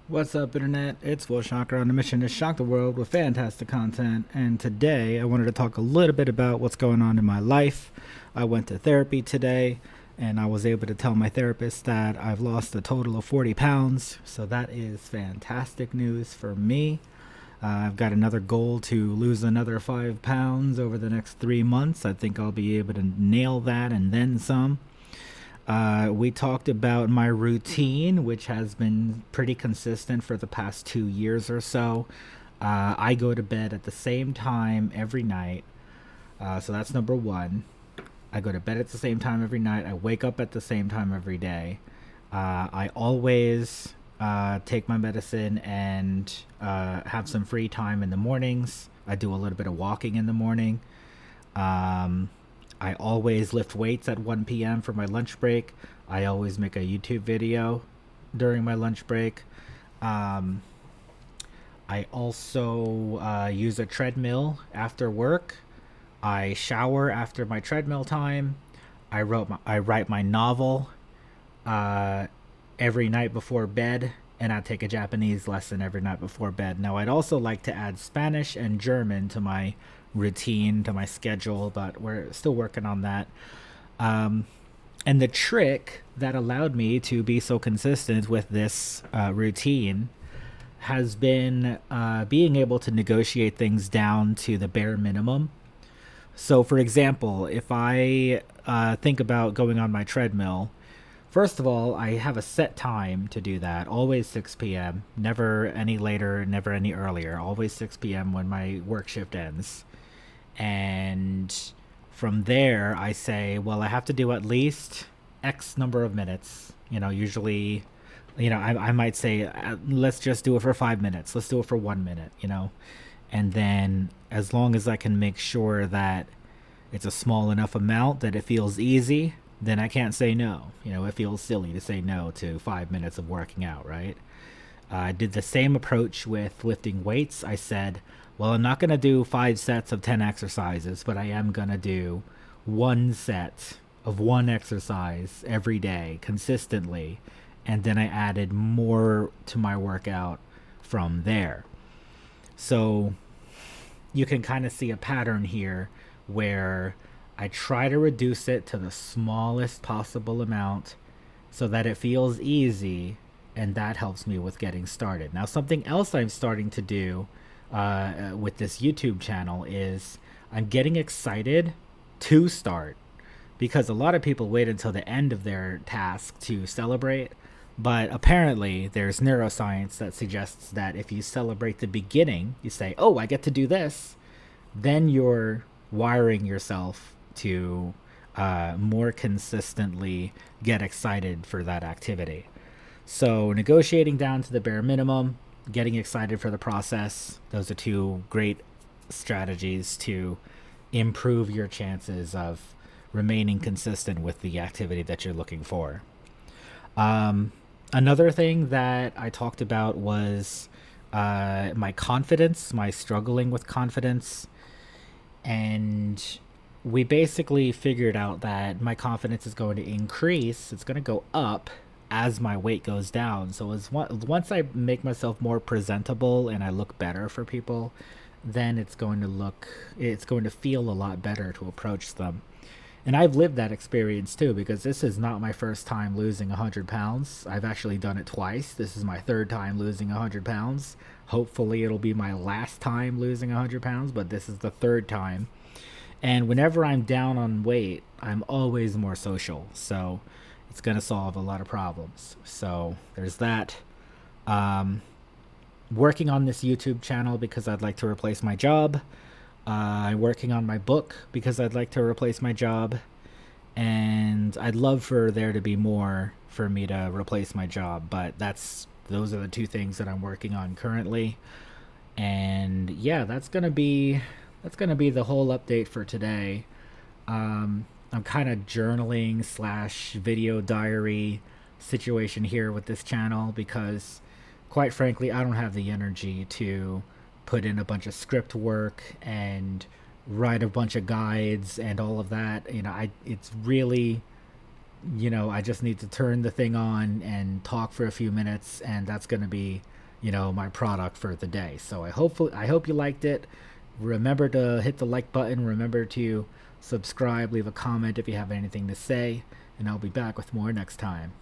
What's up, Internet? It's WILSHOCKER on a mission to shock the world with fantastic content. And today I wanted to talk a little bit about what's going on in my life. I went to therapy today and I was able to tell my therapist that I've lost a total of 40 pounds. So that is fantastic news for me. I've got another goal to lose another 5 pounds over the next 3 months. I think I'll be able to nail that and then some. We talked about my routine, which has been pretty consistent for the past 2 years or so. I go to bed at the same time every night. So that's number one. I go to bed at the same time every night. I wake up at the same time every day. I always take my medicine and have some free time in the mornings. I do a little bit of walking in the morning. Um, I always lift weights at 1 p.m. for my lunch break. I always make a YouTube video during my lunch break. Um, I also use a treadmill after work. I shower after my treadmill time. I write my novel uh, every night before bed, and I take a Japanese lesson every night before bed. Now, I'd also like to add Spanish and German to my routine, to my schedule, but we're still working on that. Um, and the trick that allowed me to be so consistent with this routine has been being able to negotiate things down to the bare minimum. So, for example, if I think about going on my treadmill, first of all, I have a set time to do that, always 6 p.m., never any later, never any earlier, always 6 p.m. when my work shift ends. And from there, I say, well, I have to do at least X number of minutes. Usually, I might say, let's just do it for 5 minutes. Let's do it for 1 minute. And then as long as I can make sure that it's a small enough amount that it feels easy, then I can't say no. It feels silly to say no to 5 minutes of working out, right? I did the same approach with lifting weights. I said, well, I'm not going to do 5 sets of 10 exercises, but I am going to do 1 set of one exercise every day consistently. And then I added more to my workout from there. So you can kind of see a pattern here where I try to reduce it to the smallest possible amount so that it feels easy, and that helps me with getting started. Now, something else I'm starting to do with this YouTube channel is I'm getting excited to start, because a lot of people wait until the end of their task to celebrate. But apparently, there's neuroscience that suggests that if you celebrate the beginning, you say, oh, I get to do this, then you're wiring yourself to more consistently get excited for that activity. So, negotiating down to the bare minimum, getting excited for the process, those are two great strategies to improve your chances of remaining consistent with the activity that you're looking for. Um, Another thing that I talked about was my confidence, my struggling with confidence. And we basically figured out that my confidence is going to increase, it's going to go up as my weight goes down. So once I make myself more presentable and I look better for people, then it's going to feel a lot better to approach them. And I've lived that experience too, because this is not my first time losing 100 pounds. I've actually done it twice. This is my third time losing 100 pounds. Hopefully, it'll be my last time losing 100 pounds, but this is the third time. And whenever I'm down on weight, I'm always more social. So it's going to solve a lot of problems. So there's that. Um, Working on this YouTube channel because I'd like to replace my job. I'm working on my book because I'd like to replace my job. And I'd love for there to be more for me to replace my job, but those are the two things that I'm working on currently. And yeah, that's gonna be the whole update for today. I'm kind of journaling slash video diary situation here with this channel because, quite frankly, I don't have the energy to put in a bunch of script work and write a bunch of guides and all of that. It's really I just need to turn the thing on and talk for a few minutes, and that's going to be, my product for the day. So I hope you liked it. Remember to hit the like button. Remember to subscribe, leave a comment if you have anything to say, and I'll be back with more next time.